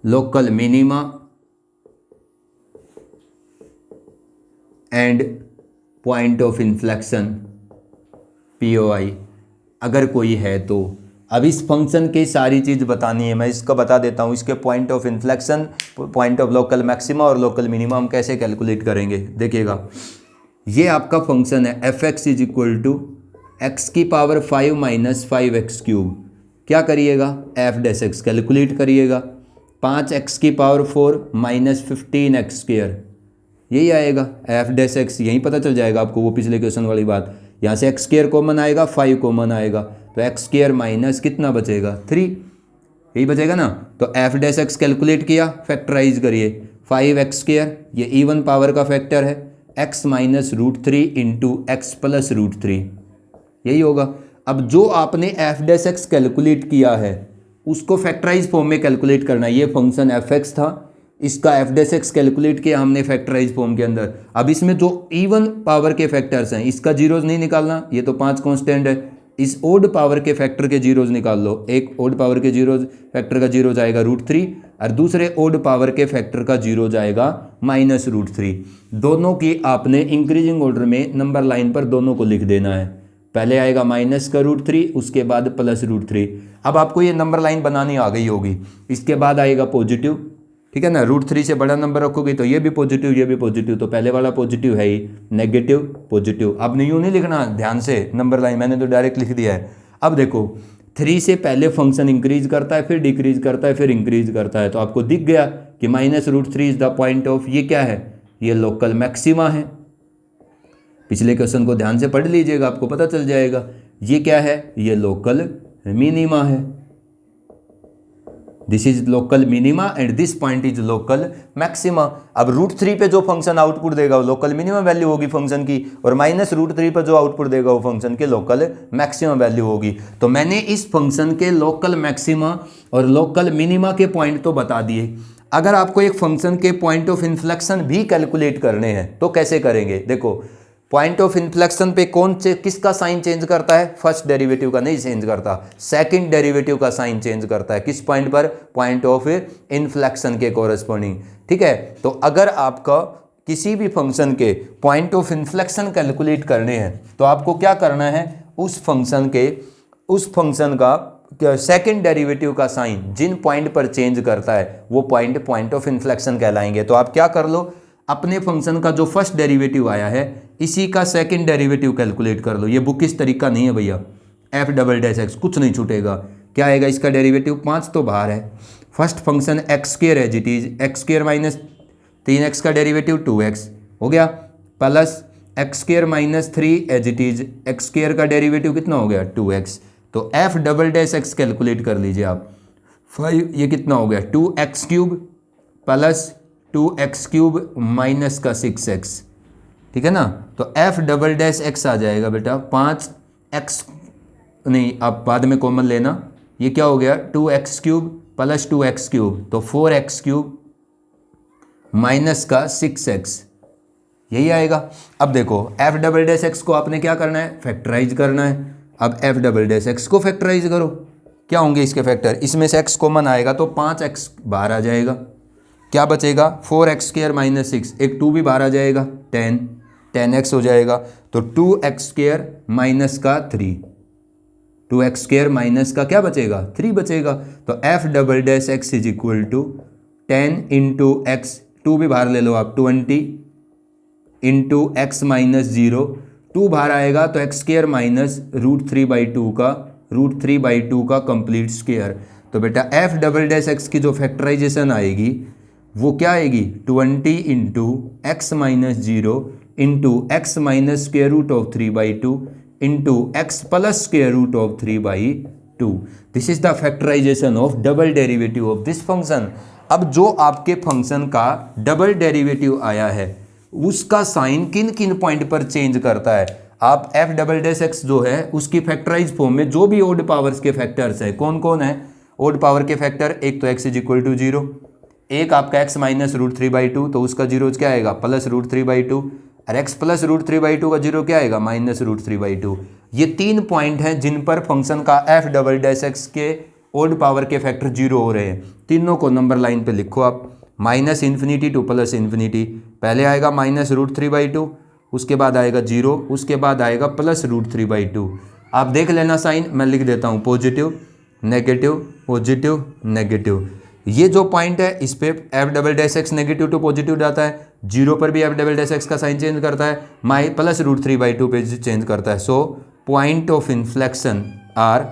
local minima and point of inflection POI, अगर कोई है तो। अब इस फंक्शन की सारी चीज़ बतानी है, मैं इसका बता देता हूँ। इसके point of inflection, point of local maxima और लोकल मिनिमा हम कैसे कैलकुलेट करेंगे, देखिएगा। ये आपका फंक्शन है f(x) is equal to x की पावर 5 माइनस 5x³। क्या करिएगा, f'(x) कैलकुलेट करिएगा, 5x की पावर 4 माइनस 15x², यही आएगा f'(x), यही पता चल जाएगा आपको, वो पिछले क्वेश्चन वाली बात। यहाँ से x² कॉमन आएगा, 5 कॉमन आएगा, तो x² माइनस कितना बचेगा 3, यही बचेगा ना। तो f'(x) कैलकुलेट किया, फैक्टराइज करिए, 5x², ये इवन पावर का फैक्टर है, x minus √3 into x plus √3, यही होगा। अब जो आपने f'(x) कैलकुलेट किया है उसको फैक्टराइज फॉर्म में कैलकुलेट करना है। ये फंक्शन f(x) था, इसका f'(x) कैलकुलेट किया हमने फैक्टराइज फॉर्म के अंदर। अब इसमें जो इवन पावर के फैक्टर्स हैं इसका जीरोज नहीं निकालना, ये तो 5 कांस्टेंट है, इस ओड पावर के फैक्टर के जीरोज निकाल लो। एक ओड पावर के जीरोज फैक्टर का जीरो जाएगा √3 और दूसरे ओड पावर के फैक्टर का जीरो जाएगा -√3। दोनों की आपने इंक्रीजिंग ऑर्डर में नंबर लाइन पर दोनों को लिख देना है। पहले आएगा -√3, उसके बाद +√3। अब आपको ये नंबर लाइन बनानी आ गई होगी। इसके बाद आएगा पॉजिटिव, ठीक है ना। √3 से बड़ा नंबर रखोगे तो ये भी पॉजिटिव, ये भी पॉजिटिव, तो पहले वाला पॉजिटिव है ही, नेगेटिव पॉजिटिव। अब यूँ नहीं लिखना ध्यान से नंबर लाइन, मैंने तो डायरेक्ट लिख दिया है। अब देखो 3 से पहले फंक्शन इंक्रीज करता है, फिर डिक्रीज करता है, फिर इंक्रीज करता है। तो आपको दिख गया कि -√3 इज द पॉइंट ऑफ, ये क्या है, ये लोकल मैक्सिमा है। पिछले क्वेश्चन को ध्यान से पढ़ लीजिएगा, आपको पता चल जाएगा। ये क्या है, ये लोकल मिनिमा है। This is local minima and this point is local maxima. अब √3 पे जो फंक्शन आउटपुट देगा वो लोकल मिनिमा वैल्यू होगी फंक्शन की, और -√3 पे जो आउटपुट देगा वो फंक्शन के लोकल मैक्सिमा वैल्यू होगी। तो मैंने इस फंक्शन के लोकल मैक्सिमा और लोकल मिनिमा के पॉइंट तो बता दिए। अगर आपको एक फंक्शन के पॉइंट ऑफ इन्फ्लेक्शन भी कैलकुलेट करने हैं तो कैसे करेंगे। देखो पॉइंट ऑफ इन्फ्लेक्शन पे कौन से किसका साइन चेंज करता है, फर्स्ट डेरिवेटिव का नहीं चेंज करता, सेकंड डेरिवेटिव का साइन चेंज करता है। किस पॉइंट पर, पॉइंट ऑफ इन्फ्लेक्शन के कोरस्पॉन्डिंग, ठीक है। तो अगर आपका किसी भी फंक्शन के पॉइंट ऑफ इन्फ्लेक्शन कैलकुलेट करने हैं तो आपको क्या करना है, उस फंक्शन का सेकंड डेरिवेटिव का साइन जिन पॉइंट पर चेंज करता है वो पॉइंट ऑफ इन्फ्लेक्शन कहलाएंगे। तो आप क्या कर लो, अपने फंक्शन का जो फर्स्ट डेरिवेटिव आया है इसी का सेकंड डेरिवेटिव कैलकुलेट कर लो। ये बुक इस तरीका नहीं है भैया, f'(x) कुछ नहीं छूटेगा। क्या आएगा इसका डेरिवेटिव, 5 तो बाहर है। First function x² as it is, x² - 3x का डेरिवेटिव 2x हो गया, plus x² - 3 as it is, x² का डेरिवेटिव कितना हो गया 2x। तो f'(x) कैलकुलेट कर लीजिए आप, 5 ये कितना हो गया 2x³ प्लस 2x³ माइनस का 6x, ठीक है ना। तो f'(x) आ जाएगा बेटा 5x, नहीं आप बाद में कॉमन लेना, ये क्या हो गया 2x³ प्लस 2x³, तो 4x³ माइनस का 6x, यही आएगा। अब देखो f'(x) को आपने क्या करना है, फैक्टराइज करना है। अब f'(x) को फैक्टराइज करो, क्या होंगे इसके फैक्टर, इसमें से x कॉमन आएगा तो 5x बाहर आ जाएगा, क्या बचेगा 4x² - 6, एक 2 भी बाहर आ जाएगा, 10x हो जाएगा। तो 2x² माइनस का 3, 2x² माइनस का क्या बचेगा 3 बचेगा। तो f'(x) is equal to 10 into x, 2 भी बाहर ले लो आप, 20 इंटू x माइनस 0, 2 बाहर आएगा तो x² माइनस √3/2 का कंप्लीट स्क्वायर। तो बेटा f'(x) की जो फैक्टराइजेशन आएगी वो क्या आएगी 20 into x minus 0 into x minus √3/2 into x plus √3/2। This is the factorization of double derivative of this function. अब जो आपके फंक्शन का डबल डेरिवेटिव आया है उसका साइन किन किन पॉइंट पर चेंज करता है। आप f'(x) जो है उसकी फैक्टराइज फॉर्म में जो भी ओड पावर्स के फैक्टर्स है, कौन कौन है ओड पावर के फैक्टर, एक तो x इज इक्वल टू 0, एक आपका x माइनस √3/2 तो उसका जीरो क्या आएगा प्लस √3/2, और x प्लस √3/2 का जीरो क्या आएगा माइनस √3/2। ये 3 पॉइंट हैं जिन पर फंक्शन का f'(x) के ओड पावर के फैक्टर 0 हो रहे हैं। तीनों को नंबर लाइन पे लिखो आप, -∞ टू +∞। पहले आएगा -√3/2, उसके बाद आएगा 0, उसके बाद आएगा प्लस √3/2। आप देख लेना साइन, मैं लिख देता हूँ पॉजिटिव नेगेटिव पॉजिटिव नेगेटिव। ये जो पॉइंट है इस पे f'(x) नेगेटिव टू पॉजिटिव जाता है, 0 पर भी f'(x) का साइन चेंज करता है, प्लस √3/2 पे चेंज करता है। So point of inflection are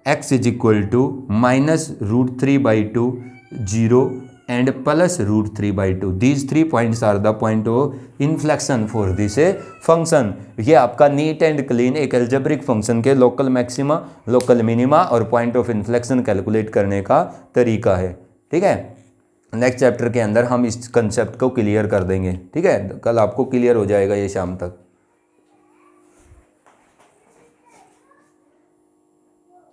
x is equal to -√3/2 0 and plus √3/2। These 3 points are the point of inflection for this function. ये आपका नीट एंड क्लीन एक एल्जेब्रिक फंक्शन के लोकल मैक्सिमा लोकल मिनिमा और point of inflection calculate करने का तरीका है। ठीक है, नेक्स्ट चैप्टर के अंदर हम इस कंसेप्ट को क्लियर कर देंगे। ठीक है, कल आपको क्लियर हो जाएगा ये शाम तक।